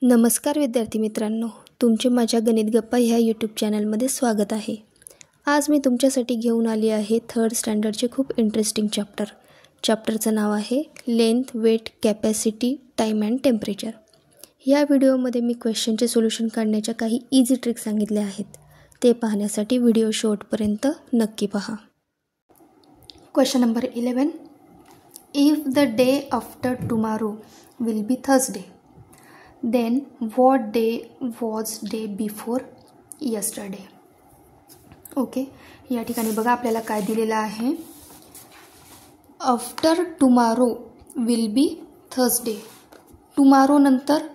नमस्कार विद्यार्थी मित्रांनो, तुमचे माझ्या गणित गप्पा ह्या यूट्यूब चॅनलमध्ये स्वागत आहे। आज मी तुमच्यासाठी घेऊन आली आहे थर्ड स्टँडर्डचे खूप इंटरेस्टिंग चॅप्टरचं नाव आहे length, weight, capacity, time and temperature. या व्हिडिओमध्ये मी क्वेश्चनचे सोल्युशन काढण्याच्या काही इझी ट्रिक्स सांगितल्या आहेत। ते पाहण्यासाठी व्हिडिओ शेवटपर्यंत नक्की पहा। Question number 11, if the day after tomorrow will be Thursday, then what day was day before yesterday? Okay, या ठिकाणी बघा आपल्याला काय दिलेलं आहे, after tomorrow will be Thursday. Tomorrow नंतर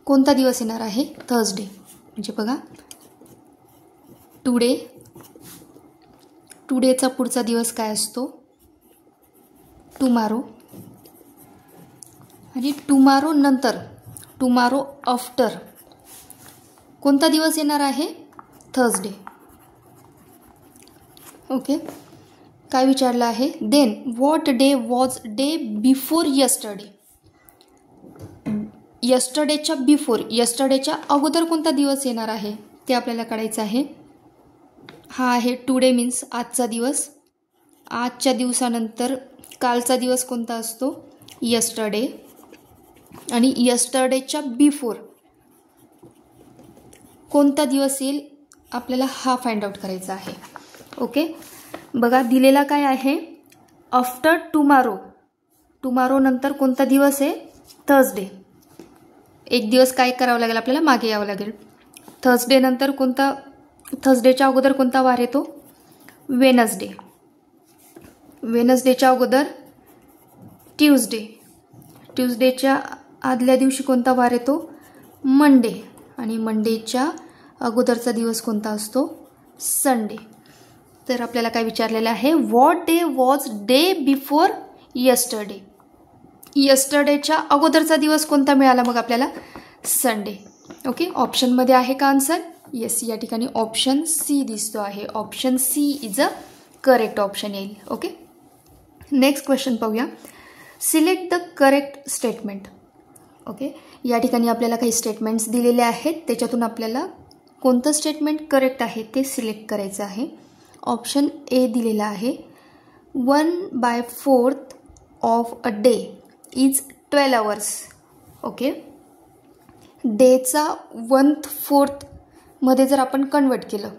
कोणता दिवस येणार आहे? थर्सडे। म्हणजे बघा टुडेचा पुढचा दिवस काय असतो? टुमॉरो। आणि टुमॉरो नंतर टुमॉरो आफ्टर कोणता दिवस येणार आहे? थर्सडे। ओके, काय विचारलं आहे? Then what day was day before yesterday. यस्टरडेच्या बिफोर, यस्टरडेच्या अगोदर कोणता दिवस येणार आहे ते आपल्याला काढायचं आहे। हा आहे टुडे, मीन्स आजचा दिवस। आजच्या दिवसानंतर कालचा दिवस कोणता असतो? यस्टरडे। आणि यस्टरडेच्या बिफोर कोणता दिवस येईल आपल्याला हा फाइंड आउट करायचा आहे। ओके, बघा दिलेला काय आहे? आफ्टर टुमॉरो, टुमॉरो नंतर कोणता दिवस आहे? थर्सडे। एक दिवस काय करावं लागेल आपल्याला? मागे यावं लागेल। थर्सडे नंतर कोणता, थर्सडेच्या अगोदर कोणता वार येतो? वेनसडे। वेनसडेच्या अगोदर ट्यूजडे। ट्यूजडेच्या आदल्या दिवशी कोणता वार येतो? मंडे। आणि मंडेच्या अगोदरचा दिवस कोणता असतो? संडे। तर आपल्याला काय विचारलेलं आहे? What day was day before yesterday. यस्टरडेच्या अगोदरचा दिवस कोणता मिळाला मग आपल्याला? संडे। ओके, ऑप्शनमध्ये आहे का आन्सर? येस, या ठिकाणी ऑप्शन सी दिसतो आहे। Option C is a correct option येईल। ओके, नेक्स्ट क्वेश्चन पाहूया। Select the correct statement. Okay, या ठिकाणी आपल्याला काही स्टेटमेंट्स दिलेले आहेत, त्याच्यातून आपल्याला कोणतं स्टेटमेंट करेक्ट आहे ते सिलेक्ट करायचं आहे। ऑप्शन ए दिलेला आहे, 1/4 of a day is 12 hours. Okay, डेचा 1/4 मध्ये जर आपण कन्वर्ट केलं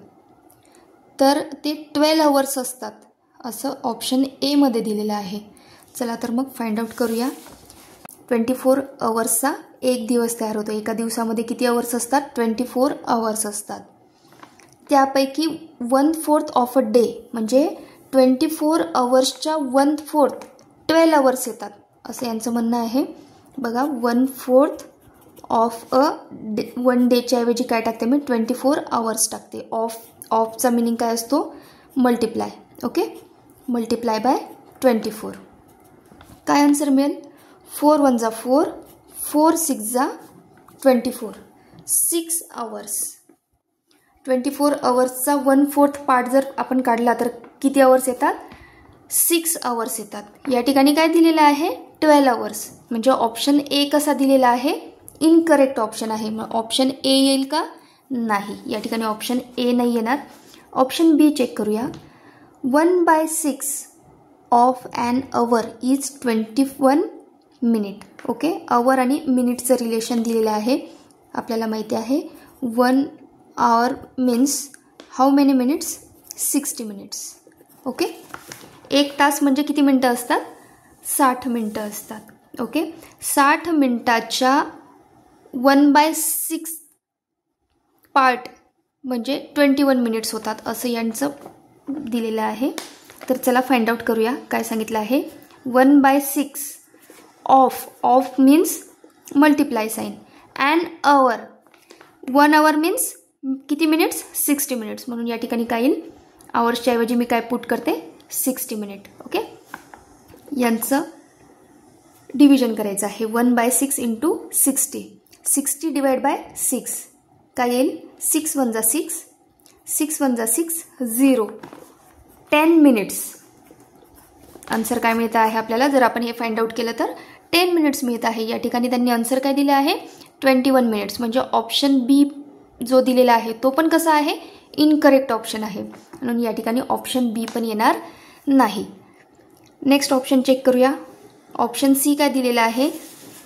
तर ते 12 आवर्स असतात, असं ऑप्शन ए मध्ये दिलेलं आहे। चला तर मग फाइंड आउट करूया। 24 आवर्सचा एक दिवस तयार होतो। एका दिवसामध्ये किती आवर्स असतात? 24 आवर्स असतात। त्यापैकी 1/4 ऑफ अ डे म्हणजे 24 आवर्सच्या 1/4 12 आवर्स येतात, असं यांचं म्हणणं आहे। बघा 1/4 ऑफ अ डे, 1 डेच्या ऐवजी काय टाकते मी? 24 आवर्स टाकते। ऑफचा मिनिंग काय असतो? मल्टिप्लाय। Okay, multiply by 24। काय आन्सर मिळेल? 4 1 जा 4, 4 6 जा 24, 6 आवर्स। 24 आवर्सचा 1/4 पार्ट जर आपण काढला तर किती आवर्स येतात? 6 आवर्स येतात। या ठिकाणी काय दिलेलं आहे? 12 आवर्स। म्हणजे ऑप्शन ए कसा दिलेला आहे? इनकरेक्ट ऑप्शन आहे। मग ऑप्शन ए येईल का? नाही, या ठिकाणी ऑप्शन ए नाही येणार। ऑप्शन बी चेक करूया। 1/6 of an hour is 21 minute. Okay, hour आणि मिनिटचं रिलेशन दिलेलं आहे। आपल्याला माहिती आहे 1 hour means how many minutes? 60 minutes. Okay, एक तास म्हणजे किती मिनटं असतात? 60 मिनटं असतात। ओके, 60 मिनटाच्या 1/6 पार्ट म्हणजे 21 मिनिट्स होतात, असं यांचं दिलेलं आहे। तर चला फाइंड आउट करूया। काय सांगितलं आहे? 1/6 of means multiply sign, an hour, 1 hour means किती मिनिट्स? 60 मिनिट्स। म्हणून या ठिकाणी काय येईल? आवर्सच्या ऐवजी मी काय पुट करते? 60 मिनिट। ओके, यांचं डिव्हिजन करायचं आहे। 1/6 इंटू 60, 60 डिवाइड बाय 6 काय येईल? 6 1 जा 6, 6 1 जा 6 0, 10 मिनिट्स। आन्सर काय मिळतं आहे आपल्याला? जर आपण हे फाइंड आउट केलं तर 10 मिनिट्स मिळत आहे। या ठिकाणी त्यांनी आन्सर काय दिले आहे? 21 मिनिट्स, म्हणजे ऑप्शन बी जो दिलेला आहे तो पण कसा आहे, इनकरेक्ट ऑप्शन आहे, म्हणून या ठिकाणी ऑप्शन बी पण येणार नाही. नेक्स्ट ऑप्शन चेक करूया. ऑप्शन सी काय दिलेला आहे,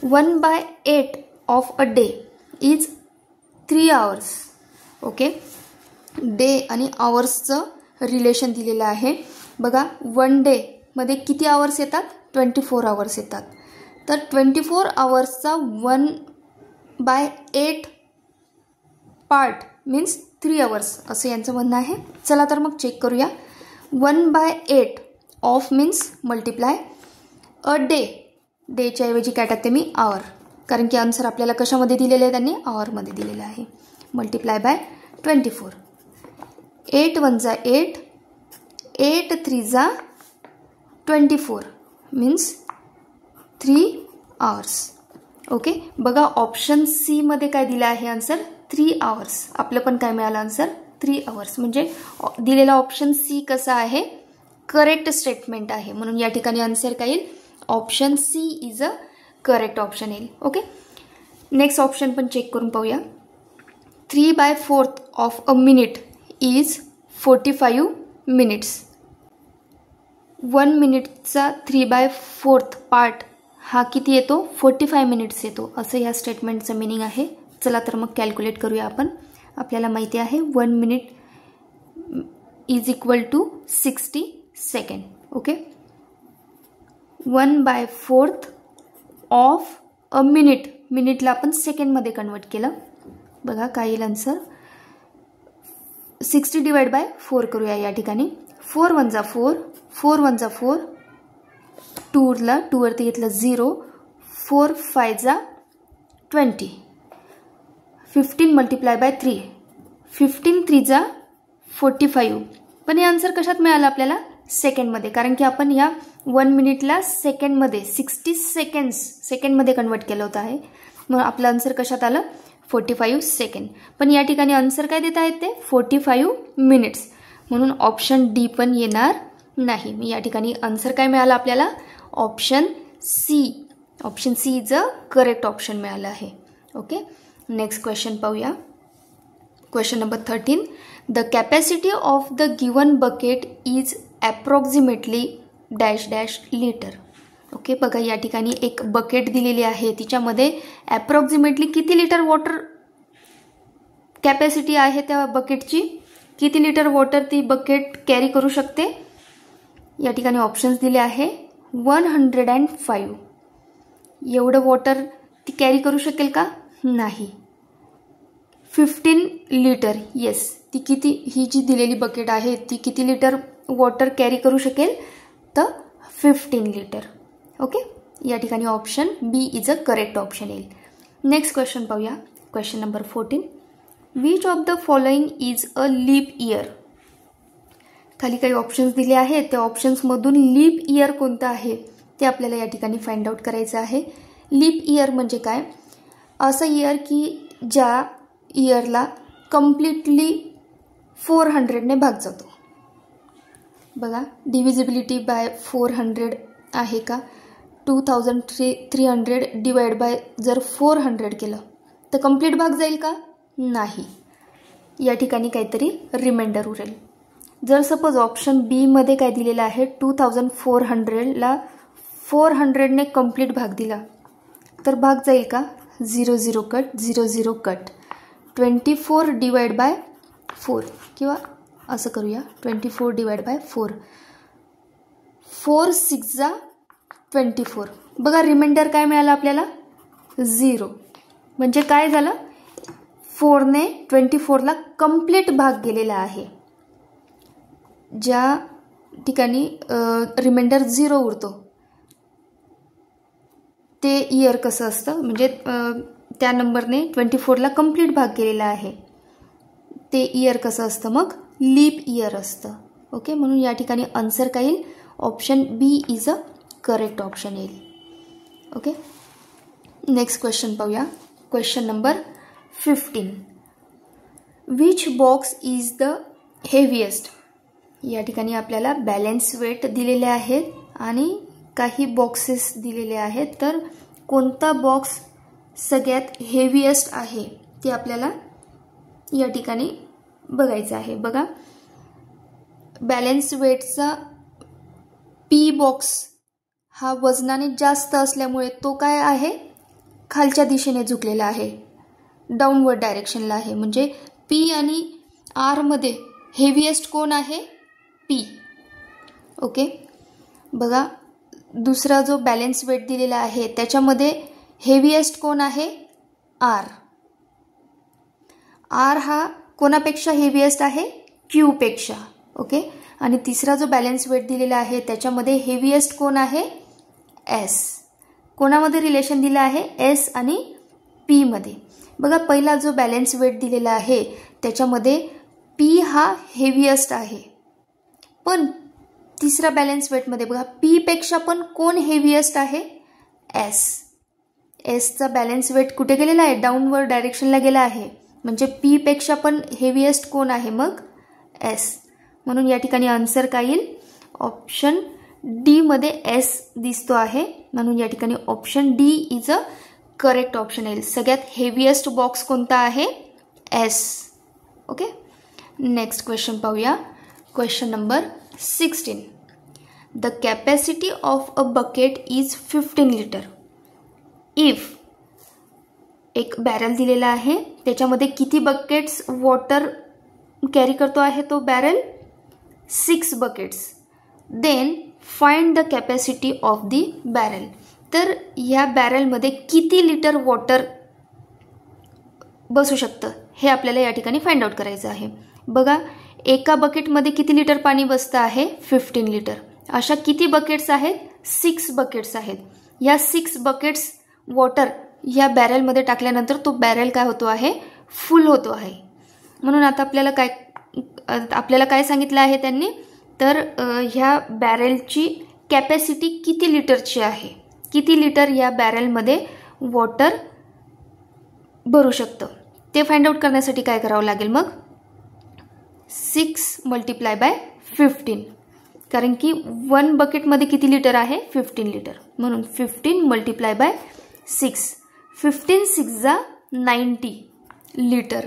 1/8 of a day is 3 hours. Okay, day आणि आवर्सचं रिलेशन दिलेलं आहे. बघा 1 डे मध्ये किती आवर्स येतात, 24 आवर्स येतात. तर 24 आवर्सचा 1/8 पार्ट मीन्स 3 आवर्स असं यांचं म्हणणं आहे. चला तर मग चेक करूया. 1/8 of means multiply a day, डेच्या ऐवजी काय टाकते मी, आवर, कारण की आन्सर आपल्याला कशामध्ये दिलेलं आहे, त्यांनी आवरमध्ये दिलेलं आहे. Multiply by 24. 8 1 जा 8, 8 3 जा 24 मीन्स 3 आवर्स. ओके, बघा ऑप्शन सी मध्ये काय दिलं आहे आन्सर, 3 आवर्स. आपलं पण काय मिळालं आन्सर, 3 आवर्स. म्हणजे दिलेला ऑप्शन सी कसा आहे, करेक्ट स्टेटमेंट आहे, म्हणून या ठिकाणी आन्सर काय येईल, option C is a correct option येईल. ओके, नेक्स्ट ऑप्शन पण चेक करून पाहूया. 3/4 of a minute is 45 minutes. 1 मिनिटचा 3/4 पार्ट हा किती येतो, 45 मिनिट्स येतो, असं या स्टेटमेंटचं मिनिंग आहे. चला तर मग कॅल्क्युलेट करूया आपण. आपल्याला माहिती आहे 1 minute is equal to 60 second. Okay, 1/4 of a minute, मिनिटला आपण सेकंडमध्ये कन्वर्ट केलं. बघा काय येईल आन्सर, 60 डिवाइड बाय 4 करूया या ठिकाणी. 4 1 जा 4, 4 1 जा 4, 2ला 2 वरती घेतलं 0, 4 5 जा 20, 15 मल्टिप्लाय बाय 3, 15 3 जा 45. पण हे आन्सर कशात मिळालं आपल्याला, सेकंडमध्ये, कारण की आपण ह्या 1 मिनिटला सेकंडमध्ये 60 सेकंडमध्ये कन्वर्ट केलं होतं आहे, मग आपलं आन्सर कशात आलं, 45 सेकंड. पण या ठिकाणी आन्सर काय देत आहेत ते, 45 मिनिट्स, म्हणून ऑप्शन डी पण येणार नाही. मी या ठिकाणी आन्सर काय मिळालं आपल्याला, option C. Option C is a correct option मिळालं आहे. ओके, नेक्स्ट क्वेश्चन पाहूया. Question number 13. The capacity of the given bucket is approximately dash dash litre. Okay, बघा या ठिकाणी एक बकेट दिलेली आहे, तिच्यामध्ये ॲप्रॉक्सिमेटली किती लिटर वॉटर कॅपॅसिटी आहे त्या बकेटची, किती लिटर वॉटर ती बकेट कॅरी करू शकते. या ठिकाणी ऑप्शन्स दिले आहे. 105 एवढं वॉटर ती कॅरी करू शकेल का, नाही. 15 लिटर, येस, ती किती, ही जी दिलेली बकेट आहे ती किती लिटर वॉटर कॅरी करू शकेल, तर 15 लिटर. ओके, या ठिकाणी option B is a correct option येईल. नेक्स्ट क्वेश्चन पाहूया. Question number 14. Which of the following is a leap year. खाली काही ऑप्शन्स दिले आहेत, त्या ऑप्शन्समधून लीप इयर कोणतं आहे ते आपल्याला या ठिकाणी फाइंड आउट करायचं आहे. लीप इयर म्हणजे काय, असं इयर की ज्या इयरला कम्प्लिटली 400ने भाग जातो. बघा डिव्हिजिबिलिटी बाय 400 आहे का, 2300 डिवाइड बाय जर 400 केलं तर कम्प्लीट भाग जाईल का, नाही. या ठिकाणी काहीतरी रिमाइंडर उरेल. जर सपोज ऑप्शन बी मध्ये काय दिलेलं आहे, 2400ला 400ने कम्प्लीट भाग दिला तर भाग जाईल का, 0 0 कट 0 0 कट, 24 डिवाइड बाय 4, किंवा असं करूया 24 डिवाइड बाय 4, 4 6 जा 24. बघा रिमाइंडर काय मिळालं आपल्याला, 0. म्हणजे काय झालं, 4ने 24ला कम्प्लीट भाग गेलेला आहे. ज्या ठिकाणी रिमाइंडर 0 उरतो ते इयर कसं असतं, म्हणजे त्या नंबरने 24ला कम्प्लीट भाग केलेला आहे ते इयर कसं असतं, मग लीप इयर असतं. ओके, म्हणून या ठिकाणी आन्सर काय येईल, option B is a correct option येईल. ओके, नेक्स्ट क्वेश्चन पाहूया. Question number 15. Which box is the heaviest. या ठिकाणी आपल्याला बॅलन्स वेट दिलेले आहेत आणि काही बॉक्सेस दिलेले आहेत. तर कोणता बॉक्स सगळ्यात हेवीएस्ट आहे ते आपल्याला या ठिकाणी बघायचं आहे. बघा, बॅलन्स वेटचा पी बॉक्स हा वजनाने जास्त असल्यामुळे तो काय आहे, खालच्या दिशेने झुकलेला आहे, डाऊनवर्ड डायरेक्शनला आहे. म्हणजे पी आणि आर मध्ये हेवीएस्ट कोण आहे, पी. ओके, बघा दुसरा जो बॅलन्स वेट दिलेला आहे त्याच्यामध्ये हेवीएस्ट कोण आहे, आर. आर हा कोणापेक्षा हेवीएस्ट आहे, क्यू पेक्षा. ओके, आणि तिसरा जो बॅलन्स वेट दिलेला आहे त्याच्यामध्ये हेवीएस्ट कोण आहे, एस. कोणामध्ये रिलेशन दिलं आहे, एस आणि पी मध्ये. बघा पहिला जो बॅलन्स वेट दिलेला आहे त्याच्यामध्ये पी हा हेवीएस्ट आहे, पण तिसरा बॅलन्स वेटमध्ये बघा पी पेक्षा पण कोण हेवीएस्ट आहे, एस. एसचा बॅलन्स वेट कुठे गेलेला आहे, डाऊनवर्ड डायरेक्शनला गेला आहे. म्हणजे पी पेक्षा पण हेवीएस्ट कोण आहे मग, एस. म्हणून या ठिकाणी आन्सर काय येईल, ऑप्शन डी मध्ये एस दिसतो आहे. म्हणून या ठिकाणी option D is a correct option येईल. सगळ्यात हेवीएस्ट बॉक्स कोणता आहे, एस. ओके, नेक्स्ट क्वेश्चन पाहूया. Question number 16. The capacity of a bucket is 15 litre. If एक बॅरल दिलेला आहे त्याच्यामध्ये किती बकेट्स वॉटर कॅरी करतो आहे तो barrel, 6 buckets. Then find the capacity of the barrel. तर या बॅरलमध्ये किती लिटर वॉटर बसू शकतं हे आपल्याला या ठिकाणी फाइंड आउट करायचं आहे. बघा एका बकेटमध्ये किती लिटर पाणी बसतं आहे, 15 लिटर. अशा किती बकेट्स आहेत, 6 बकेट्स आहेत. या 6 बकेट्स वॉटर या बॅरलमध्ये टाकल्यानंतर तो बॅरल काय होतो आहे, फुल होतो आहे. म्हणून आता आपल्याला काय सांगितलं आहे त्यांनी, तर ह्या बॅरलची कॅपॅसिटी किती लिटरची आहे, किती लिटर या बॅरलमध्ये वॉटर भरू शकतं ते फाइंड आउट करण्यासाठी काय करावं लागेल मग, 6 मल्टिप्लाय बाय 15. कारण की 1 बकेटमध्ये किती लिटर आहे, 15 लिटर. म्हणून 15 मल्टिप्लाय बाय 6. 15 6 जा 90 लिटर.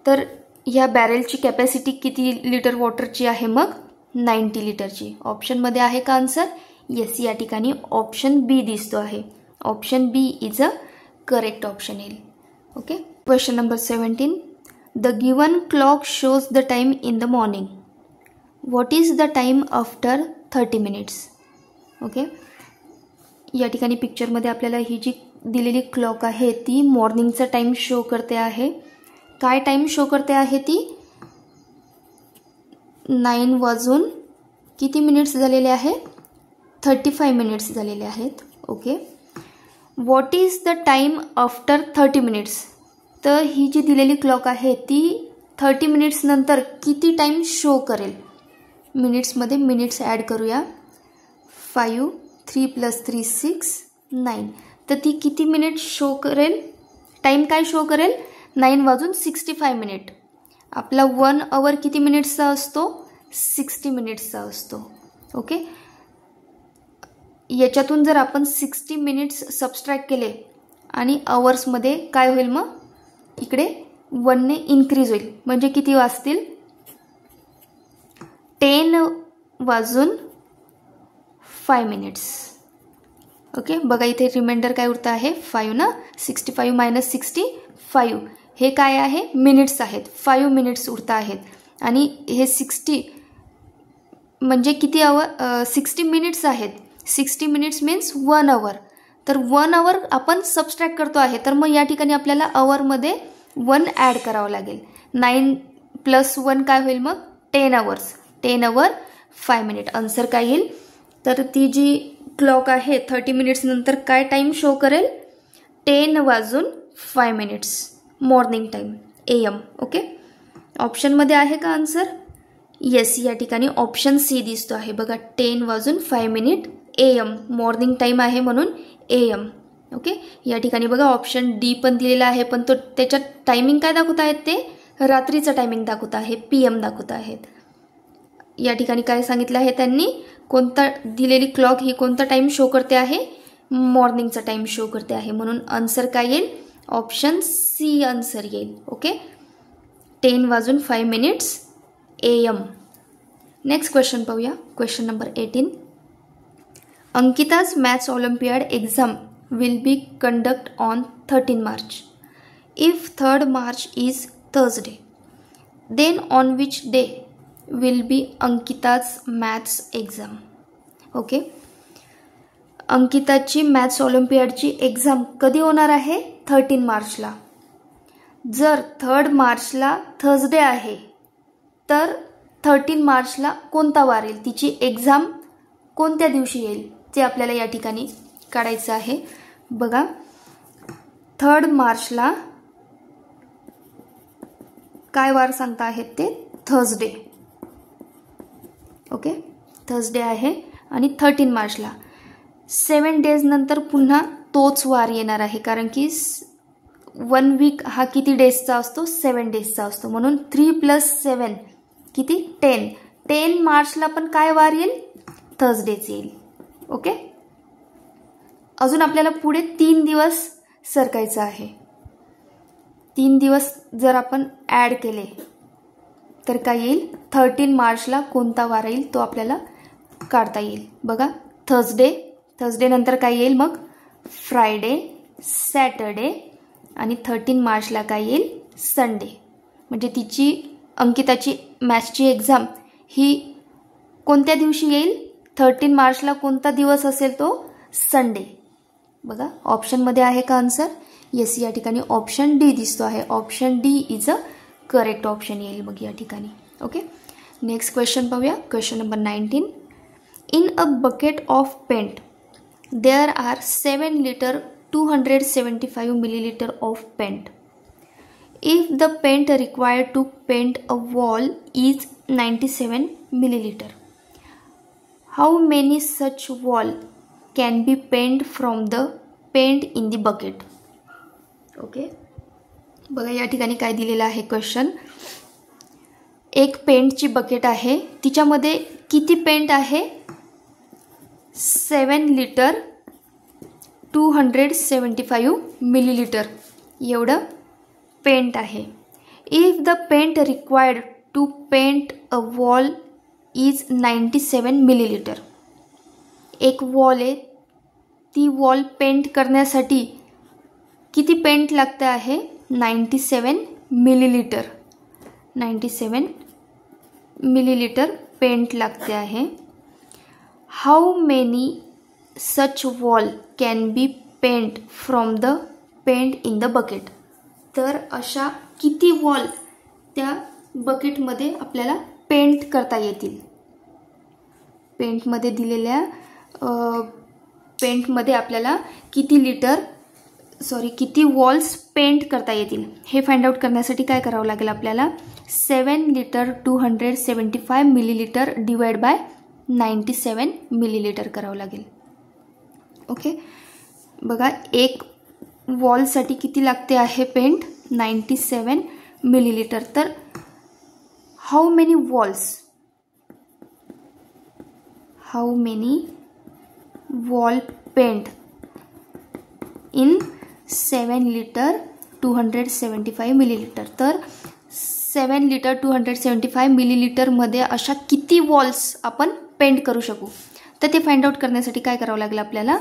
तर या बॅरलची कॅपॅसिटी किती लिटर वॉटरची आहे मग, 90 लिटरची. ऑप्शनमध्ये आहे का आन्सर, येस. या ठिकाणी ऑप्शन बी दिसतो आहे. Option B is a correct option येईल. Okay, question number 17. The given clock shows the time in the morning. What is the time after 30 minutes. Okay, या ठिकाणी पिक्चरमध्ये आपल्याला ही जी दिलेली क्लॉक आहे ती मॉर्निंगचा टाइम शो करते आहे. काय टाइम शो करते आहे ती, 9 वाजून किती मिनिट्स झालेले आहे, 35 मिनिट्स झालेले आहेत. Okay, what is the time after 30 minutes. तर ही जी दिलेली क्लॉक आहे ती 30 मिनिट्स नंतर किती टाइम शो करेल. मिनिट्समध्ये मिनिट्स ॲड करूया. 5 3 + 3 6 9. तर ती किती मिनिट शो करेल, टाइम काय शो करेल, 9 वाजून 65 मिनिट. आपला 1 आवर किती मिनिट्सचा असतो, 60 मिनिट्सचा असतो. ओके, याच्यातून जर आपण 60 मिनिट्स सबस्ट्रॅक्ट केले आणि आवर्समध्ये काय होईल मग, इकडे 1 ने इन्क्रीज होईल. म्हणजे किती वाजतील, 10 वाजून 5 मिनिट्स. ओके, बघा इथे रिमाइंडर काय उरतं आहे, 5 ना. 65 - 65 हे काय आहे, मिनिट्स आहेत. 5 मिनिट्स उरत आहेत. आणि हे 60 म्हणजे किती आवर, 60 मिनिट्स आहेत. 60 मिनिट्स मीन्स 1 आवर. तर 1 आवर आपण सबस्ट्रॅक्ट करतो आहे. तर मग या ठिकाणी आपल्याला आवरमध्ये 1 ॲड करावं लागेल. 9 + 1 काय होईल मग, 10 आवर्स. 10 आवर 5 मिनिट. आन्सर काय येईल, तर ती जी क्लॉक आहे 30 मिनिट्स नंतर काय टाइम शो करेल, 10 वाजून 5 minutes, morning time, AM. Okay, ऑप्शनमध्ये आहे का आन्सर, येस. या ठिकाणी ऑप्शन सी दिसतो आहे. बघा 10 वाजून 5 मिनिट AM, मॉर्निंग टाइम आहे म्हणून AM. ओके, या ठिकाणी बघा ऑप्शन डी पण दिलेला आहे, पण तो त्याच्यात टायमिंग काय दाखवत आहेत, ते रात्रीचं टायमिंग दाखवत आहे, PM दाखवत आहेत. या ठिकाणी काय सांगितलं आहे त्यांनी, कोणता दिलेली क्लॉक ही कोणता टाइम शो करते आहे, मॉर्निंगचा टाईम शो करते आहे, म्हणून आन्सर काय येईल? ऑप्शन सी आन्सर येईल. Okay, 10:05 AM. नेक्स्ट क्वेश्चन पाहूया. Question number 18. Ankita's maths olympiad exam will be conducted on 13 March. If 3rd March is Thursday, then on which day will be Ankita's maths exam? Okay, अंकिताची maths ऑलिम्पियाडची exam कधी होणार आहे? 13 मार्चला. जर 3rd मार्चला Thursday आहे तर 13 मार्चला कोणता वार येईल? तिची एक्झाम कोणत्या दिवशी येईल ते आपल्याला या ठिकाणी काढायचं आहे. बघा, 3rd मार्चला काय वार सांगता आहेत ते? थर्सडे. ओके, थर्सडे आहे. आणि 13 मार्चला 7 डेज नंतर पुन्हा तोच वार येणार आहे, कारण की 1 वीक हा किती डेजचा असतो? 7 डेजचा असतो. म्हणून 3 + 7 किती? 10. 10 मार्चला पण काय वार येईल? थर्सडेच येईल. ओके, अजून आपल्याला पुढे 3 दिवस सरकायचं आहे. 3 दिवस जर आपण ॲड केले तर काय येईल? 13 मार्चला कोणता वार येईल तो आपल्याला काढता येईल. बघा, थर्सडे नंतर काय येईल? मग फ्रायडे, सॅटरडे आणि 13 मार्चला काय येईल? संडे. म्हणजे तिची अंकिताची मॅथ्सची एक्झाम ही कोणत्या दिवशी येईल? 13 मार्चला कोणता दिवस असेल तो? संडे. बघा, ऑप्शनमध्ये आहे का आन्सर? येस, या ठिकाणी ऑप्शन डी दिसतो आहे. Option D is a correct option येईल मग या ठिकाणी. ओके, नेक्स्ट क्वेश्चन पाहूया. Question number 19. In a bucket of paint there are 7 liter 275 milliliter of paint. If the paint required to paint a wall is 97 milliliter, how many such wall can be painted from the paint in the bucket? Okay, बघा या ठिकाणी काय दिलेलं आहे question. एक पेंटची bucket आहे, तिच्यामध्ये किती पेंट आहे? 7 liter 275 milliliter एवढं पेंट आहे. If the paint required to paint a wall is 97 milliliter. एक वॉल आहे, ती वॉल पेंट करण्यासाठी किती पेंट लागते आहे? 97 milliliter. 97 milliliter पेंट लागते आहे. How many such wall can be paint from the paint in the bucket. तर अशा किती वॉल त्या बकेटमध्ये आपल्याला पेंट करता येतील? पेंटमध्ये दिलेल्या पेंटमध्ये आपल्याला किती वॉल्स पेंट करता येतील हे फाइंड आउट करण्यासाठी काय करावं लागेल आपल्याला? 7 liter 275 milliliter divide by 97 milliliter करावं लागेल. ओके, बघा, एक वॉलसाठी किती लागते आहे पेंट? 97 milliliter. तर how many wall paint in 7 liter 275 milliliter. तर 7 liter 275 milliliter मध्ये अशा किती वॉल्स आपण पेंट करू शकू? तर ते फाइंड आउट करण्यासाठी काय करावं लागेल आपल्याला?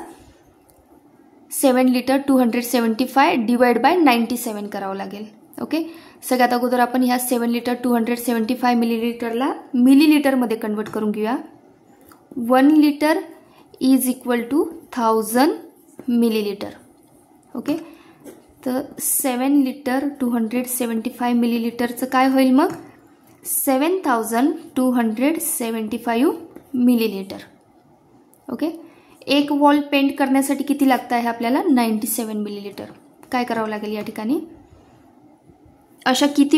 7 liter 275 डिवाइड बाय 97 करावं लागेल. ओके, सगळ्यात अगोदर आपण ह्या 7 liter 275 milliliterला मिलीलिटरमध्ये कन्वर्ट करून घेऊया. 1 liter is equal to 1000 milliliter. Okay, तर 7 liter 275 milliliterचं काय होईल मग? 7275 milliliter. ओके, एक वॉल पेंट करण्यासाठी किती लागत आहे आपल्याला? 97 milliliter. काय करावं लागेल या ठिकाणी? अशा किती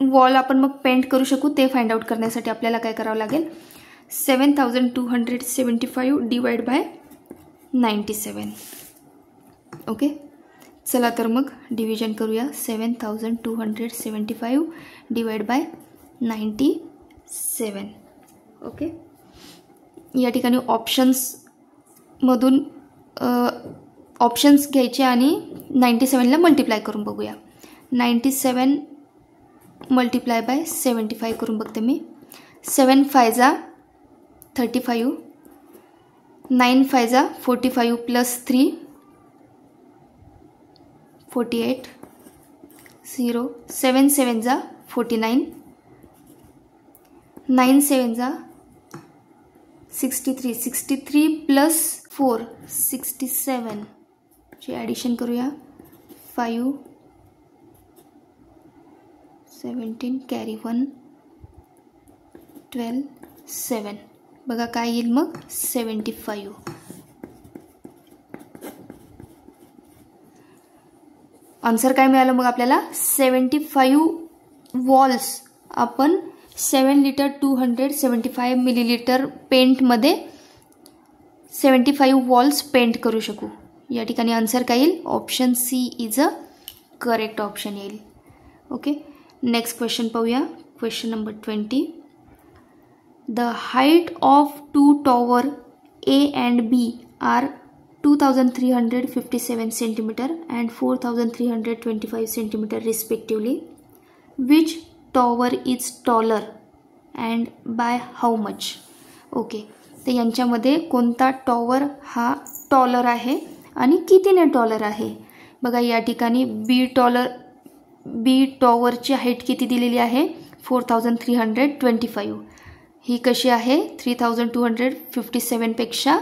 वॉल आपण मग पेंट करू शकू ते फाइंड आउट करण्यासाठी आपल्याला काय करावं लागेल? 7275 डिवाइड बाय 97. ओके, चला तर मग डिव्हिजन करूया. 7275 डिवाइड बाय 97. ओके, या ठिकाणी ऑप्शन्समधून ऑप्शन्स घ्यायचे आणि 97ला मल्टिप्लाय करून बघूया. 97 मल्टिप्लाय बाय 75 करून बघते मी. 7 5 जा 35, 9 5 जा 45 प्लस 3 48, 0 7 7 जा 49, 9 7 जा 63, 63 प्लस 4 67 ची ॲडिशन करूया. 5 17 कॅरी 1 12 7. बघा काय येईल मग 75. आन्सर काय मिळालं मग आपल्याला 75 वॉल्स आपण 7 लिटर 275 मिलीलिटर पेंटमध्ये 75 वॉल्स पेंट करू शकू. या ठिकाणी आन्सर काय येईल option C is a correct option येईल. ओके, नेक्स्ट क्वेश्चन पाहूया. Question number 20. The height of 2 tower A and B are 2357 centimeter and 4325 centimeter respectively. Which tower is taller and by how much? Okay, तर यांच्यामध्ये कोणता tower हा taller आहे आणि कितीने taller आहे? बघा या ठिकाणी बी टॉवरची हाईट किती दिलेली आहे 4325. ही कशी आहे 3257 पेक्षा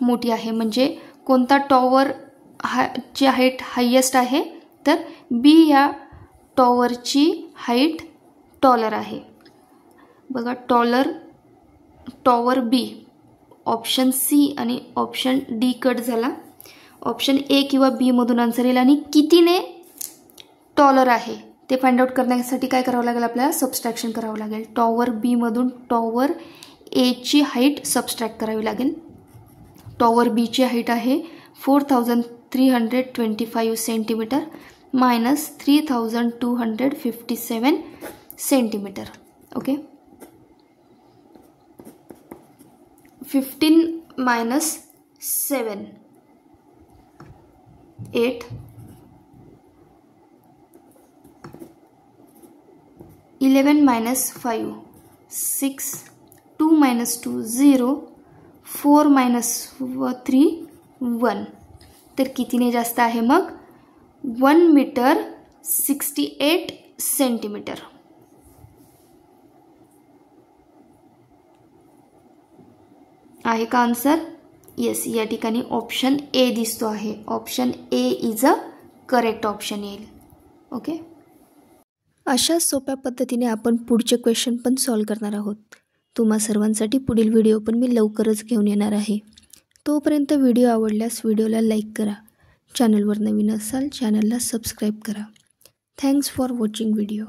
मोठी आहे. म्हणजे कोणता टॉवर ची हाईट हायेस्ट आहे तर बी या टॉवरची हाईट टॉलर आहे. बघा टॉवर बी ऑप्शन सी आणि ऑप्शन डी कट झाला. ऑप्शन ए किंवा बी मधून आन्सर येईल आणि कितीने टॉलर आहे ते फाइंड आउट करण्यासाठी काय करावं लागेल आपल्याला सबस्ट्रॅक्शन करावं लागेल. टॉवर बी मधून टॉवर ए ची हाईट सबस्ट्रॅक्ट करावी लागेल. टॉवर बी ची हाईट आहे 4325 centimetre minus 3257 centimetre. Okay, 15 minus 7 8, 11 minus 5 6, 2 minus 2 0, 4 minus 3 1. तर कितीने जास्त आहे मग 1 मीटर 68 सेंटीमीटर. आहे का आन्सर? येस, या ठिकाणी ऑप्शन ए दिसतो आहे. Option A is a correct option येईल. ओके, अशा सोप्या पद्धतीने आपण पुढचे क्वेश्चन पण सॉल्व करणार आहोत. तुम्हा सर्वांसाठी पुढील व्हिडिओ पण मी लवकरच घेऊन येणार आहे. तोपर्यंत व्हिडिओ आवडल्यास व्हिडिओला लाईक करा. चॅनलवर नवीन असाल चॅनलला सबस्क्राईब करा. Thanks for watching video.